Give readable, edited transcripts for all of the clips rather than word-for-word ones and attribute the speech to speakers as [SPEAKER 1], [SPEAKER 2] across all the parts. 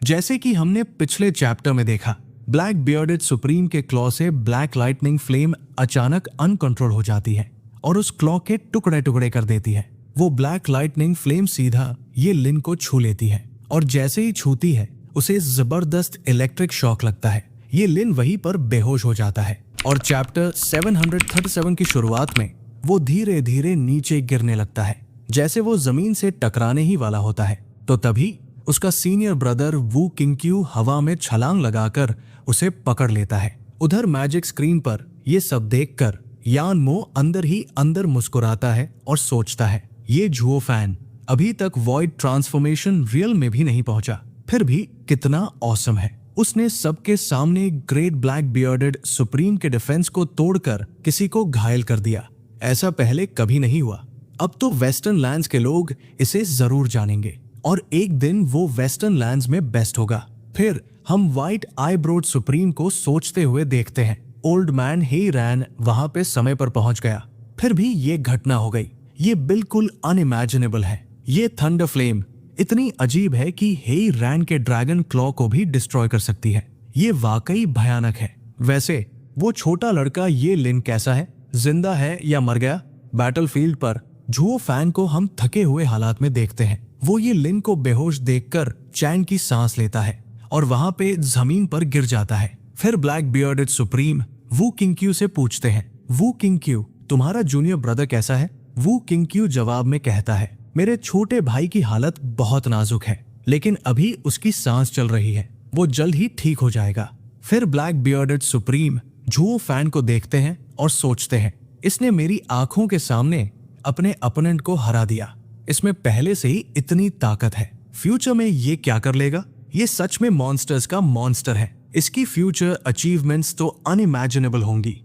[SPEAKER 1] जैसे कि हमने पिछले चैप्टर में देखा, ब्लैक बियर्डेड सुप्रीम के क्लॉ से ब्लैक लाइटनिंग फ्लेम अचानक अनकंट्रोल हो जाती है और उस क्लॉ के टुकड़े टुकड़े कर देती है। वो ब्लैक लाइटनिंग फ्लेम सीधा ये लिन को छू लेती है और जैसे ही छूती है उसे जबरदस्त इलेक्ट्रिक शॉक लगता है। ये लिन वहीं पर बेहोश हो जाता है और चैप्टर 737 की शुरुआत में वो धीरे धीरे नीचे गिरने लगता है, जैसे वो जमीन से टकराने ही वाला होता है। तो तभी उसका सीनियर ब्रदर वू किंग्क्यू हवा में छलांग लगाकर उसे पकड़ लेता है। उधर मैजिक स्क्रीन पर ये सब देखकर यान मो अंदर ही अंदर मुस्कुराता है और सोचता है, ये झुओ फैन अभी तक वॉइड ट्रांसफॉर्मेशन रियल में भी नहीं पहुंचा, फिर भी कितना ऑसम है। उसने सबके सामने ग्रेट ब्लैक बियर्डेड सुप्रीम के डिफेंस को तोड़कर किसी को घायल कर दिया। ऐसा पहले कभी नहीं हुआ। अब तो वेस्टर्न लैंड्स के लोग इसे जरूर जानेंगे और एक दिन वो वेस्टर्न लैंड्स में बेस्ट होगा। फिर हम व्हाइट आईब्रोड सुप्रीम को सोचते हुए देखते हैं। ओल्ड मैन हे रैन वहां पे समय पर पहुंच गया, फिर भी ये घटना हो गई। ये बिल्कुल अनइमेजिनेबल है। ये थंडर फ्लेम इतनी अजीब है कि हे रैन के ड्रैगन क्लॉ को भी डिस्ट्रॉय कर सकती है। ये वाकई भयानक है। वैसे वो छोटा लड़का ये लिन कैसा है, जिंदा है या मर गया? बैटलफील्ड पर झुओ फैन को हम थके हुए हालात में देखते हैं। वो ये लिन को बेहोश देखकर चैन की सांस लेता है और वहां पे जमीन पर गिर जाता है। फिर ब्लैक बियर्डेड सुप्रीम वू किंग्क्यू से पूछते हैं, वू किंग्क्यू तुम्हारा जूनियर ब्रदर कैसा है? वू किंग्क्यू जवाब में कहता है, मेरे छोटे भाई की हालत बहुत नाजुक है, लेकिन अभी उसकी सांस चल रही है, वो जल्द ही ठीक हो जाएगा। फिर ब्लैक बियर्डेड सुप्रीम झुओ फैन को देखते हैं और सोचते हैं, इसने मेरी आंखों के सामने अपने अपोनेंट को हरा दिया। इसमें पहले से ही इतनी ताकत है, फ्यूचर में ये क्या कर लेगा? ये सच में मॉन्स्टर्स का मॉन्स्टर है। इसकी फ्यूचर अचीवमेंट्स तो अनइमेजिनेबल होंगी।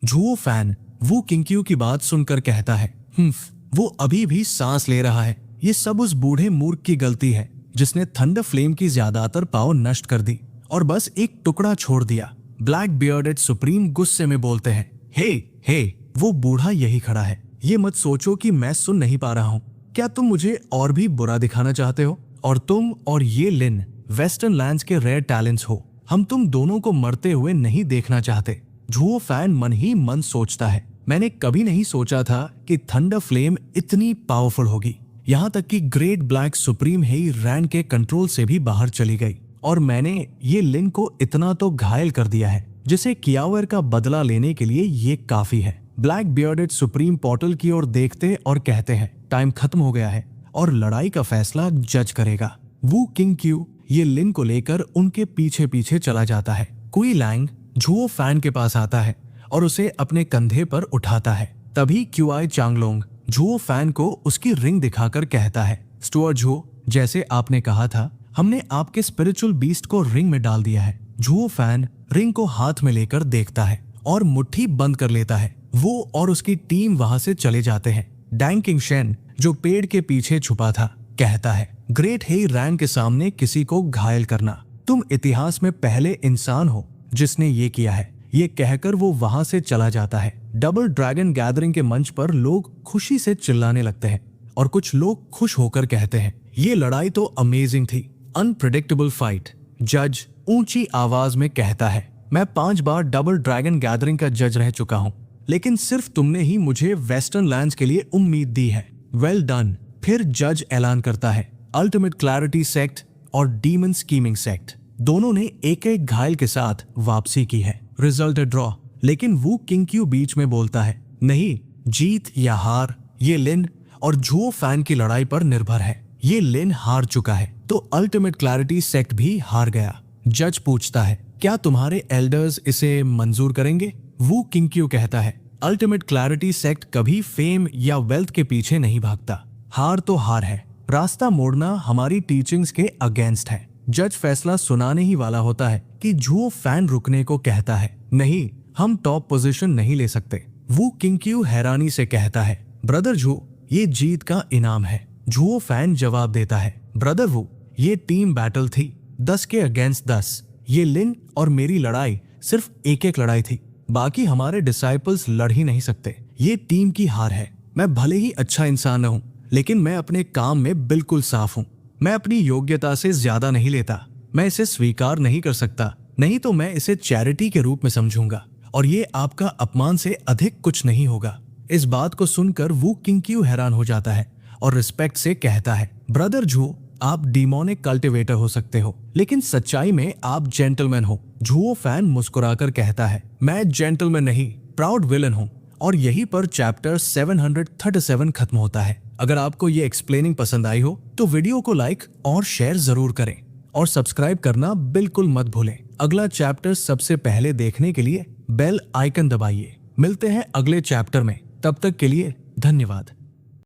[SPEAKER 1] झुओ फैन वू किंग्क्यू की बात सुनकर कहता है, वो अभी भी सांस ले रहा है। ये सब उस बूढ़े मूर्ख की गलती है जिसने थंडर फ्लेम की ज्यादातर पावर नष्ट कर दी और बस एक टुकड़ा छोड़ दिया। ब्लैक बियर्डेड सुप्रीम गुस्से में बोलते हैं, हे वो बूढ़ा यही खड़ा है। ये मत सोचो कि मैं सुन नहीं पा रहा हूँ। क्या तुम मुझे और भी बुरा दिखाना चाहते हो? और तुम और ये लिन वेस्टर्न लैंड्स के रेयर टैलेंट्स हो। हम तुम दोनों को मरते हुए नहीं देखना चाहते। झुओ फैन मन ही मन सोचता है, मैंने कभी नहीं सोचा था कि थंडर फ्लेम इतनी पावरफुल होगी। यहाँ तक कि ग्रेट ब्लैक सुप्रीम ही रैन के कंट्रोल से भी बाहर चली गई और मैंने ये लिन को इतना तो घायल कर दिया है जिसे कियावर का बदला लेने के लिए ये काफी है। ब्लैक बियर्डेड सुप्रीम पोर्टल की ओर देखते और कहते हैं, टाइम खत्म हो गया है और लड़ाई का फैसला जज करेगा। वू किंग्क्यू ये लिन को लेकर उनके पीछे पीछे चला जाता है। कुई लैंग झुओ फैन के पास आता है और उसे अपने कंधे पर उठाता है। तभी क्यूआई चांगलोंग झुओ फैन को उसकी रिंग दिखाकर कहता है, स्टुअर्ट झुओ, जैसे आपने कहा था, हमने आपके स्पिरिचुअल बीस्ट को रिंग में डाल दिया है। झुओ फैन रिंग को हाथ में लेकर देखता है और मुट्ठी बंद कर लेता है। वो और उसकी टीम वहां से चले जाते हैं। डैंग किंगशेन जो पेड़ के पीछे छुपा था कहता है, ग्रेट हे रैन के सामने किसी को घायल करना, तुम इतिहास में पहले इंसान हो जिसने ये किया है। ये कहकर वो वहां से चला जाता है। डबल ड्रैगन गैदरिंग के मंच पर लोग खुशी से चिल्लाने लगते हैं और कुछ लोग खुश होकर कहते हैं, ये लड़ाई तो अमेजिंग थी, अनप्रेडिक्टेबल फाइट। जज ऊंची आवाज में कहता है, मैं 5 बार डबल ड्रैगन गैदरिंग का जज रह चुका हूँ, लेकिन सिर्फ तुमने ही मुझे वेस्टर्न लैंड्स के लिए उम्मीद दी है। Well done. फिर जज ऐलान करता है, अल्टीमेट क्लैरिटी सेक्ट और डीमन स्कीमिंग सेक्ट दोनों ने एक एक घायल के साथ वापसी की है। Result draw. लेकिन वू किंग्क्यू बीच में बोलता है, नहीं, जीत या हार ये लिन और झुओ फैन की लड़ाई पर निर्भर है। ये लिन हार चुका है तो अल्टीमेट क्लैरिटी सेक्ट भी हार गया। जज पूछता है, क्या तुम्हारे एल्डर्स इसे मंजूर करेंगे? वू किंग्क्यू कहता है, अल्टीमेट क्लैरिटी सेक्ट कभी फेम या वेल्थ के पीछे नहीं भागता। हार तो हार है, रास्ता मोड़ना हमारी टीचिंग्स के अगेंस्ट है। जज फैसला सुनाने ही वाला होता है कि झुओ फैन रुकने को कहता है, नहीं, हम टॉप पोजीशन नहीं ले सकते। वू किंग्क्यू हैरानी से कहता है, ब्रदर झुओ, ये जीत का इनाम है। झुओ फैन जवाब देता है, ब्रदर वू, ये टीम बैटल थी, 10 के अगेंस्ट 10। ये लिन और मेरी लड़ाई सिर्फ एक लड़ाई थी, बाकी हमारे डिसाइपल्स लड़ ही नहीं सकते। ये टीम की हार है। मैं भले ही अच्छा इंसान हूँ, लेकिन मैं अपने काम में बिल्कुल साफ हूँ। मैं अपनी योग्यता से ज्यादा नहीं लेता। मैं इसे स्वीकार नहीं कर सकता, नहीं तो मैं इसे चैरिटी के रूप में समझूंगा और ये आपका अपमान से अधिक कुछ नहीं होगा। इस बात को सुनकर वू किंगक्यू हैरान हो जाता है और रिस्पेक्ट से कहता है, ब्रदर झू, आप डिमोनिक कल्टिवेटर हो सकते हो, लेकिन सच्चाई में आप जेंटलमैन हो। झुओ फैन मुस्कुराकर कहता है, मैं जेंटलमैन नहीं, प्राउड विलन हूँ। और यहीं पर चैप्टर 737 खत्म होता है। अगर आपको ये एक्सप्लेनिंग पसंद आई हो तो वीडियो को लाइक और शेयर जरूर करें और सब्सक्राइब करना बिल्कुल मत भूलें। अगला चैप्टर सबसे पहले देखने के लिए बेल आइकन दबाइए। मिलते हैं अगले चैप्टर में, तब तक के लिए धन्यवाद।